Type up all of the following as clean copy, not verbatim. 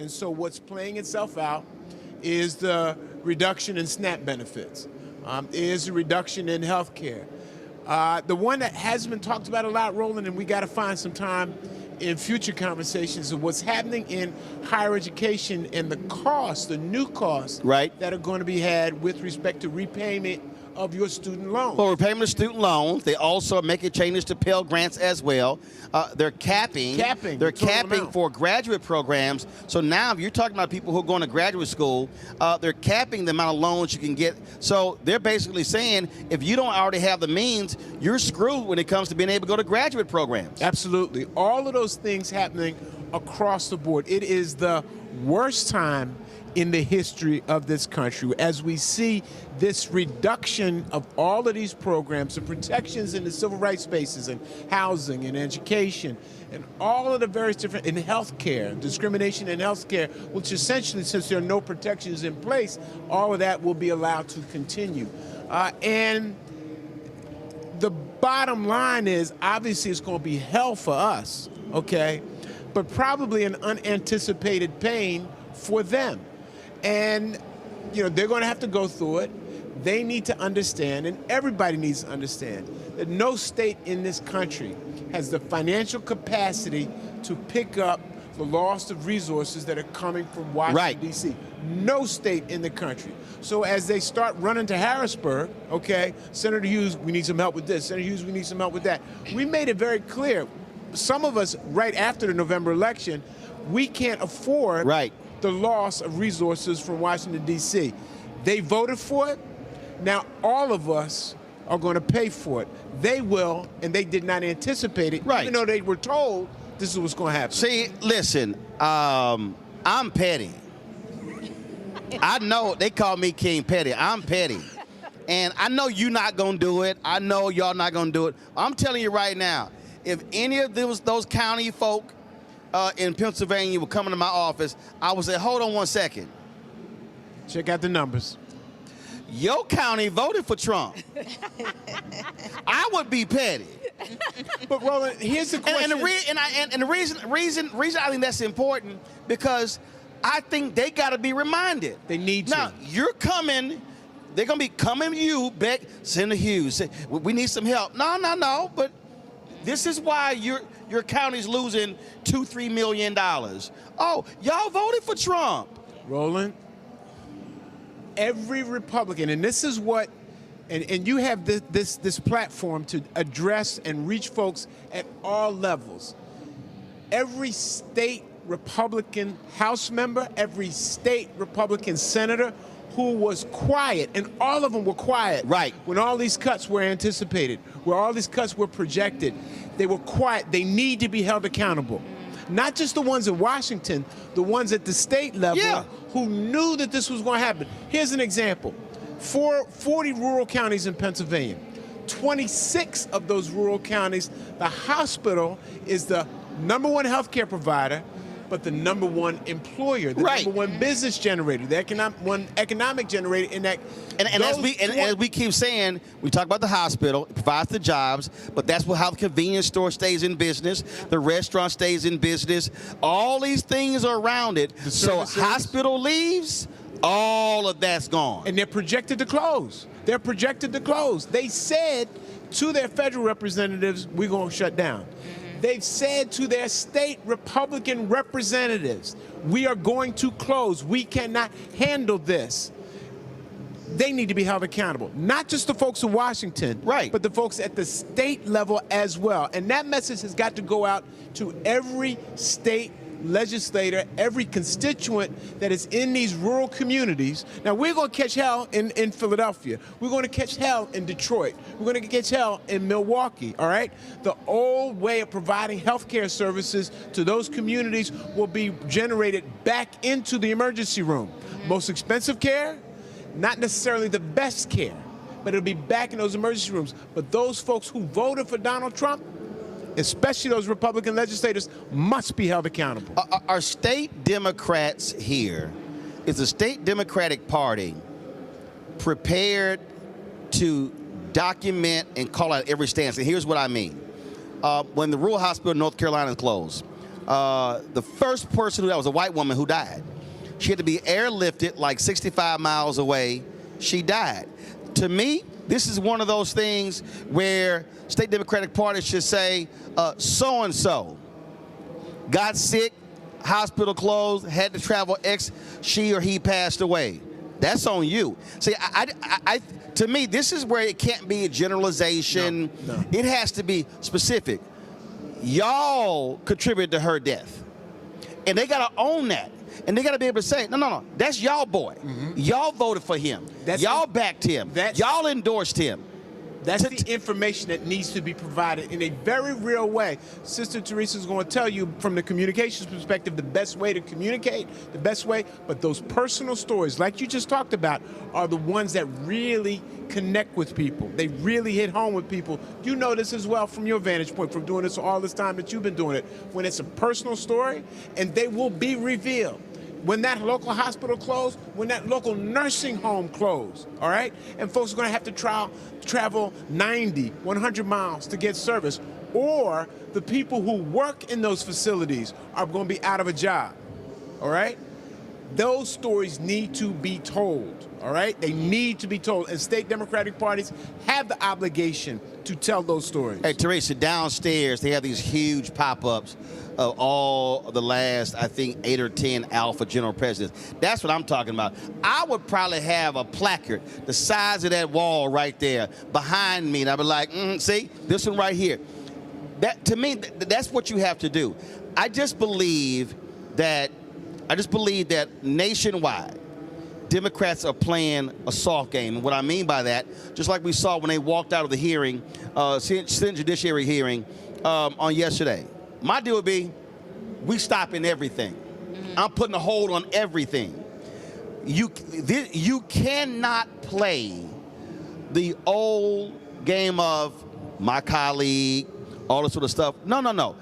And so what's playing itself out is the reduction in SNAP benefits, is the reduction in health care. The one that has been talked about a lot, Roland, and we got to find some time in future conversations of what's happening in higher education and the costs, the new costs that are going to be had with respect to repayment of your student loan. Well, repayment of student loans. They also are making changes to Pell Grants as well. They're capping for graduate programs. So now if you're talking about people who are going to graduate school, they're capping the amount of loans you can get. So they're basically saying if you don't already have the means, you're screwed when it comes to being able to go to graduate programs. Absolutely. All of those things happening across the board. It is the worst time in the history of this country as we see this reduction of all of these programs, the protections in the civil rights spaces and housing and education and all of the various different, in health care, discrimination in health care, which essentially, since there are no protections in place, all of that will be allowed to continue. And the bottom line is, obviously it's going to be hell for us, okay, but probably an unanticipated pain for them. And, you know, they're going to have to go through it. They need to understand, and everybody needs to understand, that no state in this country has the financial capacity to pick up the loss of resources that are coming from Washington, D.C. No state in the country. So as they start running to Harrisburg, okay, Senator Hughes, we need some help with this. Senator Hughes, we need some help with that. We made it very clear. Some of us, right after the November election, we can't afford the loss of resources from Washington, D.C. They voted for it. Now all of us are going to pay for it. They will, and they did not anticipate it, even though they were told this is what's going to happen. See, listen, I'm petty. I know they call me King Petty. I'm petty. And I know you're not going to do it. I know y'all not going to do it. I'm telling you right now, if any of those county folk in Pennsylvania were coming to my office, I would say, hold on one second. Check out the numbers. Your county voted for Trump. I would be petty. But Roland, here's the question. And the reason I think that's important, because I think they got to be reminded. They need to. Now, you're coming, they're going to be coming to you, Beck, Senator Hughes, we need some help. No, but this is why your county's losing $2-3 million. Oh, y'all voted for Trump. Roland, every Republican, and this is what, and you have this platform to address and reach folks at all levels. Every state Republican House member, every state Republican senator who was quiet, and all of them were quiet when all these cuts were anticipated, where all these cuts were projected. They were quiet. They need to be held accountable. Not just the ones in Washington, the ones at the state level who knew that this was going to happen. Here's an example. 40 rural counties in Pennsylvania. 26 of those rural counties, the hospital is the #1 healthcare provider, but the #1 employer, the #1 business generator, the economic generator in that. And as we keep saying, we talk about the hospital, it provides the jobs, but that's how the convenience store stays in business, the restaurant stays in business, all these things are around it. So hospital leaves, all of that's gone. And they're projected to close. They're projected to close. They said to their federal representatives, we're going to shut down. They've said to their state Republican representatives, we are going to close. We cannot handle this. They need to be held accountable. Not just the folks in Washington, but the folks at the state level as well. And that message has got to go out to every state legislator, every constituent that is in these rural communities. Now, we're going to catch hell in Philadelphia. We're going to catch hell in Detroit. We're going to catch hell in Milwaukee, all right? The old way of providing health care services to those communities will be generated back into the emergency room. Most expensive care, not necessarily the best care, but it'll be back in those emergency rooms. But those folks who voted for Donald Trump, especially those Republican legislators, must be held accountable. Are state Democrats here, is the state Democratic Party prepared to document and call out every stance? And here's what I mean. When the rural hospital in North Carolina closed, the first person that was a white woman who died. She had to be airlifted like 65 miles away. She died. To me, this is one of those things where state Democratic Party should say, so-and-so got sick, hospital closed, had to travel X, she or he passed away. That's on you. See, to me, this is where it can't be a generalization. No. It has to be specific. Y'all contributed to her death. And they got to own that. And they got to be able to say, no, that's y'all boy. Y'all voted for him. Y'all backed him. Y'all endorsed him. That's the information that needs to be provided in a very real way. Sister Teresa's going to tell you from the communications perspective the best way to communicate, the best way, but those personal stories, like you just talked about, are the ones that really connect with people. They really hit home with people. You know this as well from your vantage point, from doing this all this time that you've been doing it, when it's a personal story, and they will be revealed. When that local hospital closed, when that local nursing home closed, all right? And folks are going to have to travel 90, 100 miles to get service. Or the people who work in those facilities are going to be out of a job, all right? Those stories need to be told, all right? They need to be told. And state Democratic parties have the obligation to tell those stories. Hey, Teresa, downstairs, they have these huge pop-ups of all the last, I think, 8 or 10 alpha general presidents. That's what I'm talking about. I would probably have a placard the size of that wall right there behind me, and I'd be like, see, this one right here. That, to me, that's what you have to do. I just believe that nationwide, Democrats are playing a soft game. And what I mean by that, just like we saw when they walked out of the hearing, Senate Judiciary hearing on yesterday. My deal would be, we stopping everything. I'm putting a hold on everything. You cannot play the old game of my colleague, all this sort of stuff. No.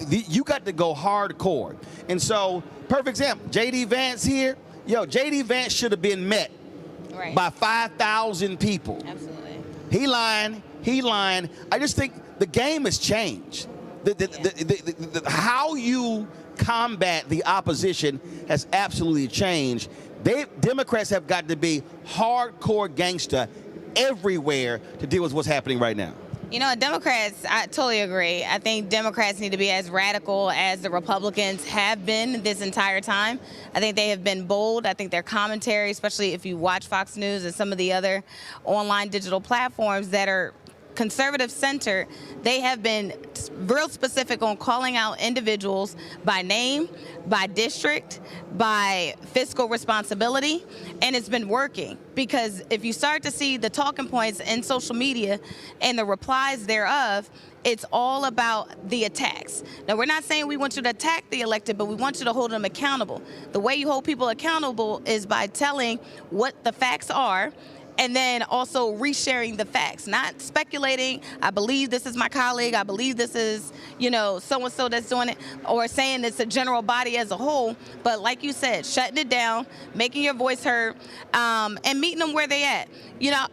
You got to go hardcore. And so, perfect example, J.D. Vance here. Yo, J.D. Vance should have been met by 5,000 people. Absolutely. He lying. I just think the game has changed. How you combat the opposition has absolutely changed. Democrats have got to be hardcore gangster everywhere to deal with what's happening right now. You know, Democrats, I totally agree. I think Democrats need to be as radical as the Republicans have been this entire time. I think they have been bold. I think their commentary, especially if you watch Fox News and some of the other online digital platforms that are conservative-centered, they have been real specific on calling out individuals by name, by district, by fiscal responsibility, and it's been working. Because if you start to see the talking points in social media and the replies thereof, it's all about the attacks. Now, we're not saying we want you to attack the elected, but we want you to hold them accountable. The way you hold people accountable is by telling what the facts are, and then also resharing the facts, not speculating, I believe this is my colleague, I believe this is, so-and-so that's doing it, or saying it's a general body as a whole, but like you said, shutting it down, making your voice heard, and meeting them where they at.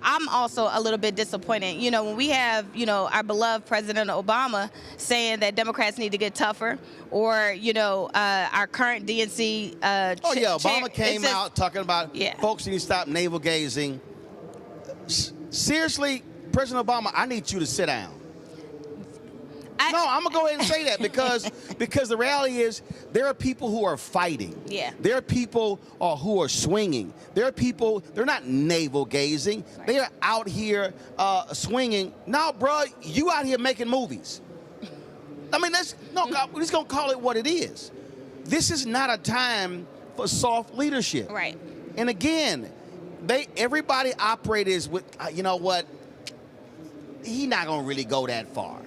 I'm also a little bit disappointed. When we have, our beloved President Obama saying that Democrats need to get tougher, or, our current DNC Obama came out talking about folks need to stop navel gazing. Seriously, President Obama, I need you to sit down. No, I'm going to go ahead and say that because the reality is there are people who are fighting. Yeah. There are people who are swinging. There are people, they're not navel gazing. Right. They are out here swinging. No, bro, you out here making movies. I mean, we're just going to call it what it is. This is not a time for soft leadership. Right. And again, everybody operates with, you know what, he not going to really go that far.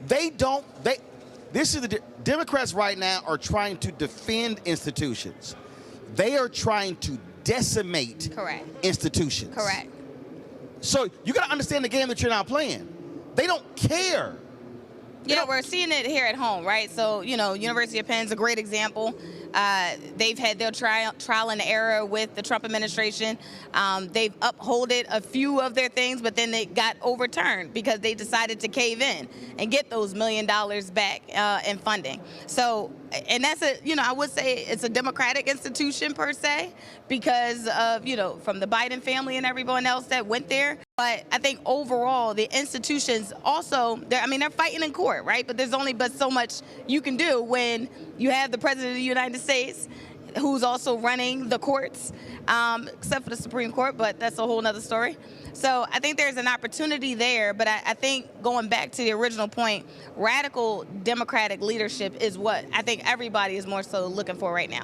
The Democrats right now are trying to defend institutions. They are trying to decimate institutions. Correct. So you got to understand the game that you're now playing. They don't care Yeah, we're seeing it here at home, right? So, University of Penn's a great example. They've had their trial and error with the Trump administration. They've upholded a few of their things, but then they got overturned because they decided to cave in and get those $1 million back in funding. So, and that's I would say it's a democratic institution per se because of, from the Biden family and everyone else that went there. But I think overall, the institutions also, they're fighting in court, right? But there's only but so much you can do when you have the President of the United States who's also running the courts, except for the Supreme Court, but that's a whole nother story. So I think there's an opportunity there, but I think going back to the original point, radical Democratic leadership is what I think everybody is more so looking for right now.